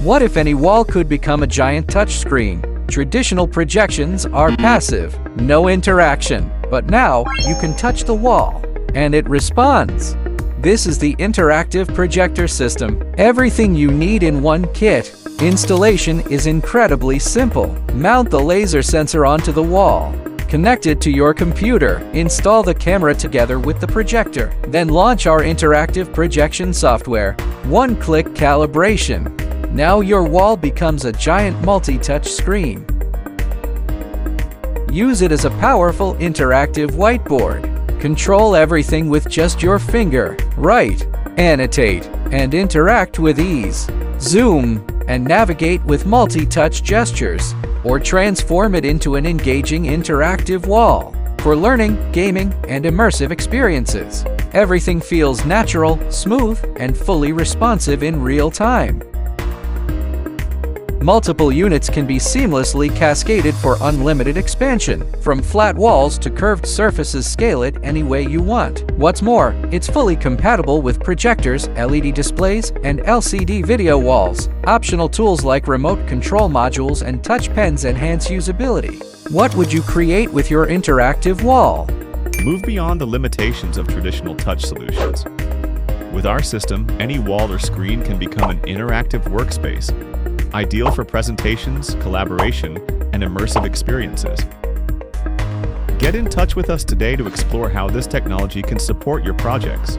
What if any wall could become a giant touchscreen? Traditional projections are passive, no interaction. But now, you can touch the wall, and it responds. This is the interactive projector system. Everything you need in one kit. Installation is incredibly simple. Mount the laser sensor onto the wall. Connect it to your computer. Install the camera together with the projector. Then launch our interactive projection software. One-click calibration. Now your wall becomes a giant multi-touch screen. Use it as a powerful interactive whiteboard. Control everything with just your finger. Write, annotate, and interact with ease. Zoom and navigate with multi-touch gestures, or transform it into an engaging interactive wall for learning, gaming, and immersive experiences. Everything feels natural, smooth, and fully responsive in real time. Multiple units can be seamlessly cascaded for unlimited expansion. From flat walls to curved surfaces, scale it any way you want. What's more, it's fully compatible with projectors, LED displays, and LCD video walls. Optional tools like remote control modules and touch pens enhance usability. What would you create with your interactive wall? Move beyond the limitations of traditional touch solutions. With our system, any wall or screen can become an interactive workspace, ideal for presentations, collaboration, and immersive experiences. Get in touch with us today to explore how this technology can support your projects.